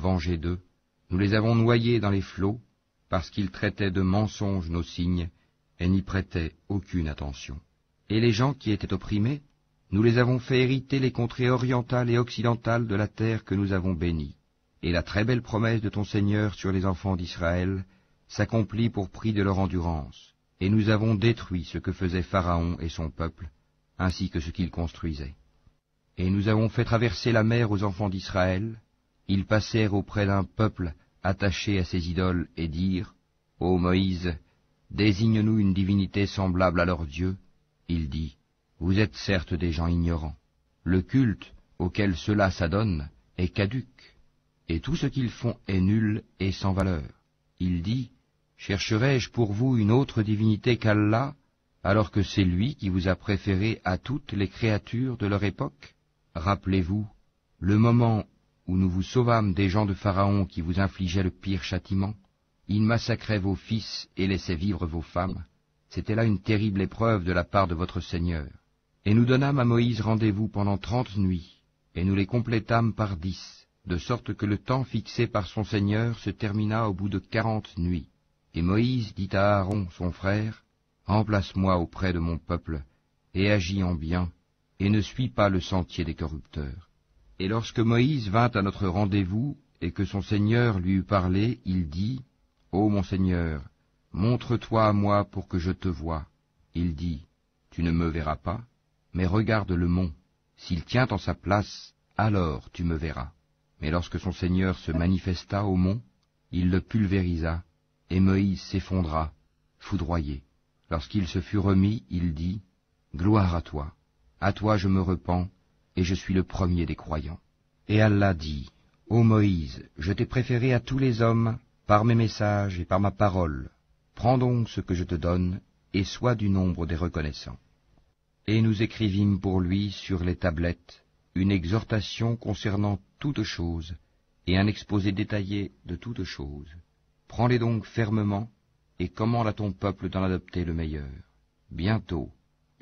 vengé d'eux. Nous les avons noyés dans les flots, parce qu'ils traitaient de mensonges nos signes, et n'y prêtaient aucune attention. Et les gens qui étaient opprimés, nous les avons fait hériter les contrées orientales et occidentales de la terre que nous avons bénie. Et la très belle promesse de ton Seigneur sur les enfants d'Israël s'accomplit pour prix de leur endurance. Et nous avons détruit ce que faisait Pharaon et son peuple, ainsi que ce qu'ils construisaient. Et nous avons fait traverser la mer aux enfants d'Israël. Ils passèrent auprès d'un peuple attaché à ses idoles et dirent, « Ô Moïse, désigne-nous une divinité semblable à leur Dieu. » Il dit, « Vous êtes certes des gens ignorants. Le culte auquel ceux-là s'adonnent est caduc, et tout ce qu'ils font est nul et sans valeur. » Il dit, « Chercherai-je pour vous une autre divinité qu'Allah, alors que c'est lui qui vous a préféré à toutes les créatures de leur époque? Rappelez-vous le moment où nous vous sauvâmes des gens de Pharaon qui vous infligeaient le pire châtiment. Ils massacraient vos fils et laissaient vivre vos femmes. C'était là une terrible épreuve de la part de votre Seigneur. Et nous donnâmes à Moïse rendez-vous pendant 30 nuits, et nous les complétâmes par 10, de sorte que le temps fixé par son Seigneur se termina au bout de 40 nuits. Et Moïse dit à Aaron, son frère, « Remplace-moi auprès de mon peuple, et agis en bien, et ne suis pas le sentier des corrupteurs. » Et lorsque Moïse vint à notre rendez-vous, et que son Seigneur lui eut parlé, il dit, « Ô mon Seigneur, montre-toi à moi pour que je te voie. » Il dit, « Tu ne me verras pas, mais regarde le mont. S'il tient en sa place, alors tu me verras. » Mais lorsque son Seigneur se manifesta au mont, il le pulvérisa, et Moïse s'effondra, foudroyé. Lorsqu'il se fut remis, il dit, « Gloire à toi je me repens, et je suis le premier des croyants. » Et Allah dit, « Ô Moïse, je t'ai préféré à tous les hommes, par mes messages et par ma parole. Prends donc ce que je te donne, et sois du nombre des reconnaissants. » Et nous écrivîmes pour lui sur les tablettes une exhortation concernant toutes choses, et un exposé détaillé de toutes choses. Prends-les donc fermement, et commande à ton peuple d'en adopter le meilleur. Bientôt,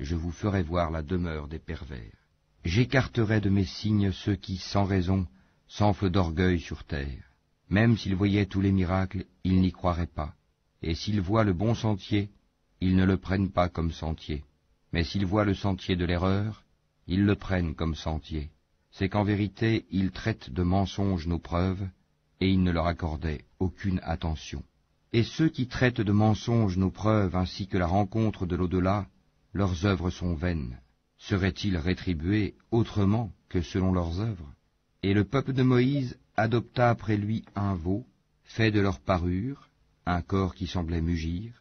je vous ferai voir la demeure des pervers. J'écarterai de mes signes ceux qui, sans raison, s'enflent d'orgueil sur terre. Même s'ils voyaient tous les miracles, ils n'y croiraient pas. Et s'ils voient le bon sentier, ils ne le prennent pas comme sentier. Mais s'ils voient le sentier de l'erreur, ils le prennent comme sentier. C'est qu'en vérité, ils traitent de mensonges nos preuves, et ils ne leur accordaient aucune attention. Et ceux qui traitent de mensonges nos preuves ainsi que la rencontre de l'au-delà, leurs œuvres sont vaines. Seraient-ils rétribués autrement que selon leurs œuvres? Et le peuple de Moïse adopta après lui un veau, fait de leur parure, un corps qui semblait mugir.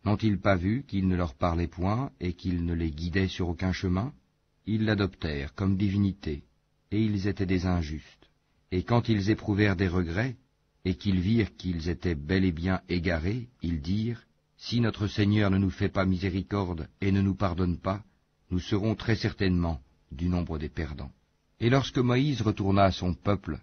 N'ont-ils pas vu qu'il ne leur parlait point et qu'il ne les guidait sur aucun chemin? Ils l'adoptèrent comme divinité, et ils étaient des injustes. Et quand ils éprouvèrent des regrets, et qu'ils virent qu'ils étaient bel et bien égarés, ils dirent, « Si notre Seigneur ne nous fait pas miséricorde et ne nous pardonne pas, nous serons très certainement du nombre des perdants. » Et lorsque Moïse retourna à son peuple,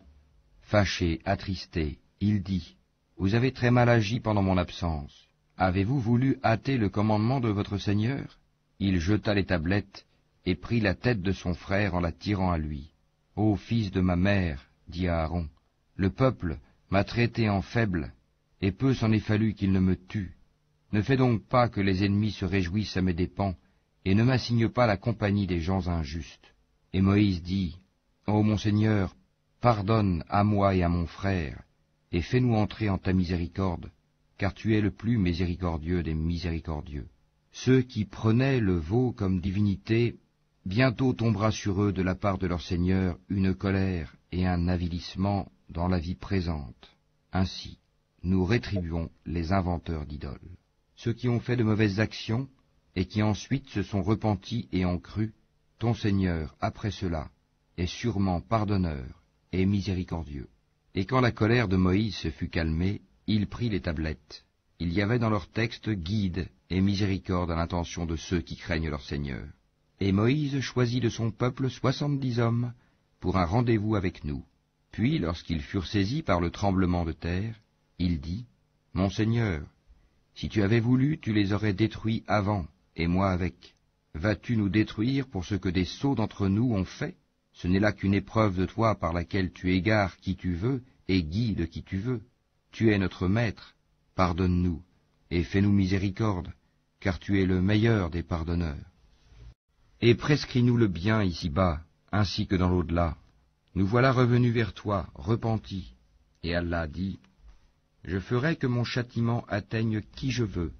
fâché, attristé, il dit, « Vous avez très mal agi pendant mon absence. Avez-vous voulu hâter le commandement de votre Seigneur ?» Il jeta les tablettes et prit la tête de son frère en la tirant à lui. « Ô fils de ma mère, dit Aaron, le peuple m'a traité en faible, et peu s'en est fallu qu'il ne me tue. Ne fais donc pas que les ennemis se réjouissent à mes dépens, et ne m'assigne pas la compagnie des gens injustes. » Et Moïse dit, « Ô mon Seigneur, pardonne à moi et à mon frère, et fais-nous entrer en ta miséricorde, car tu es le plus miséricordieux des miséricordieux. » Ceux qui prenaient le veau comme divinité, bientôt tombera sur eux de la part de leur Seigneur une colère et un avilissement dans la vie présente. Ainsi, nous rétribuons les inventeurs d'idoles. Ceux qui ont fait de mauvaises actions, et qui ensuite se sont repentis et ont cru, ton Seigneur, après cela, est sûrement pardonneur et miséricordieux. Et quand la colère de Moïse se fut calmée, il prit les tablettes. Il y avait dans leur texte guide et miséricorde à l'intention de ceux qui craignent leur Seigneur. Et Moïse choisit de son peuple 70 hommes pour un rendez-vous avec nous. Puis, lorsqu'ils furent saisis par le tremblement de terre, il dit, « Mon Seigneur, si tu avais voulu, tu les aurais détruits avant, et moi avec. Vas-tu nous détruire pour ce que des sots d'entre nous ont fait? Ce n'est là qu'une épreuve de toi par laquelle tu égares qui tu veux et guide qui tu veux. Tu es notre maître, pardonne-nous, et fais-nous miséricorde, car tu es le meilleur des pardonneurs. Et prescris-nous le bien ici-bas, ainsi que dans l'au-delà. Nous voilà revenus vers toi, repentis. Et Allah dit, je ferai que mon châtiment atteigne qui je veux,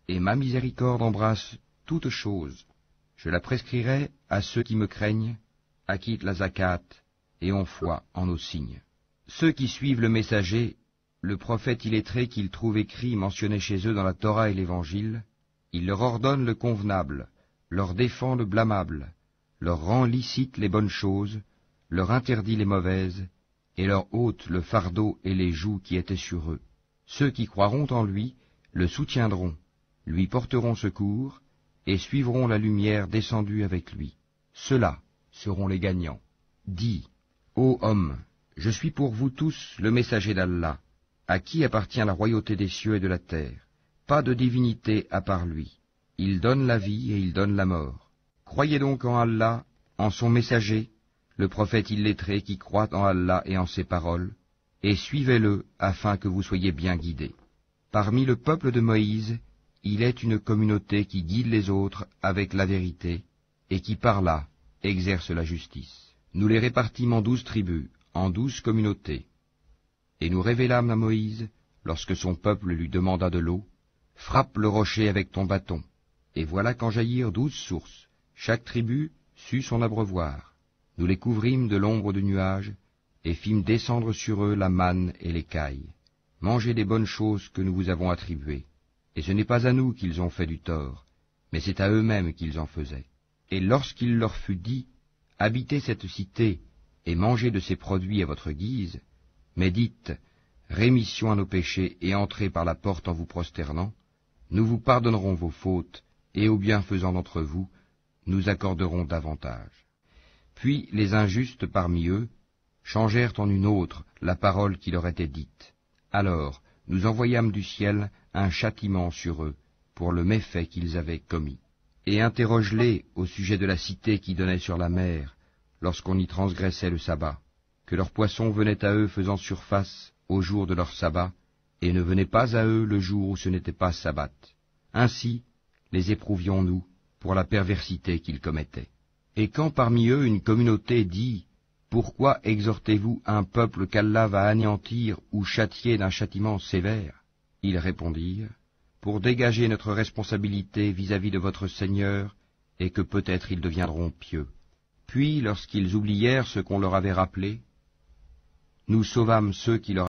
et ma miséricorde embrasse toute chose. Je la prescrirai à ceux qui me craignent, acquittent la zakat, et ont foi en nos signes. Ceux qui suivent le messager, le prophète illettré qu'ils trouvent écrit mentionné chez eux dans la Torah et l'Évangile, il leur ordonne le convenable, leur défend le blâmable, leur rend licite les bonnes choses, leur interdit les mauvaises, et leur ôte le fardeau et les jougs qui étaient sur eux. Ceux qui croiront en lui le soutiendront, lui porteront secours, et suivront la lumière descendue avec lui. Ceux-là seront les gagnants. Dis, ô homme, je suis pour vous tous le messager d'Allah, à qui appartient la royauté des cieux et de la terre. Pas de divinité à part lui. Il donne la vie et il donne la mort. Croyez donc en Allah, en son messager, le prophète illettré qui croit en Allah et en ses paroles, et suivez-le afin que vous soyez bien guidés. Parmi le peuple de Moïse, il est une communauté qui guide les autres avec la vérité, et qui par là exerce la justice. Nous les répartîmes en 12 tribus, en 12 communautés. Et nous révélâmes à Moïse, lorsque son peuple lui demanda de l'eau, frappe le rocher avec ton bâton. Et voilà qu'en jaillirent 12 sources, chaque tribu sut son abreuvoir. Nous les couvrîmes de l'ombre du nuage, et fîmes descendre sur eux la manne et l'écaille. Mangez des bonnes choses que nous vous avons attribuées. Et ce n'est pas à nous qu'ils ont fait du tort, mais c'est à eux-mêmes qu'ils en faisaient. Et lorsqu'il leur fut dit, habitez cette cité, et mangez de ses produits à votre guise, mais dites, rémission à nos péchés, et entrez par la porte en vous prosternant, nous vous pardonnerons vos fautes, et aux bienfaisants d'entre vous, nous accorderons davantage. Puis les injustes parmi eux changèrent en une autre la parole qui leur était dite. Alors nous envoyâmes du ciel un châtiment sur eux, pour le méfait qu'ils avaient commis. Et interroge-les au sujet de la cité qui donnait sur la mer, lorsqu'on y transgressait le sabbat, que leurs poissons venaient à eux faisant surface au jour de leur sabbat, et ne venaient pas à eux le jour où ce n'était pas sabbat. Ainsi les éprouvions-nous pour la perversité qu'ils commettaient. Et quand parmi eux une communauté dit « Pourquoi exhortez-vous un peuple qu'Allah va anéantir ou châtier d'un châtiment sévère ?» Ils répondirent « Pour dégager notre responsabilité vis-à-vis de votre Seigneur, et que peut-être ils deviendront pieux. » Puis, lorsqu'ils oublièrent ce qu'on leur avait rappelé, nous sauvâmes ceux qui leur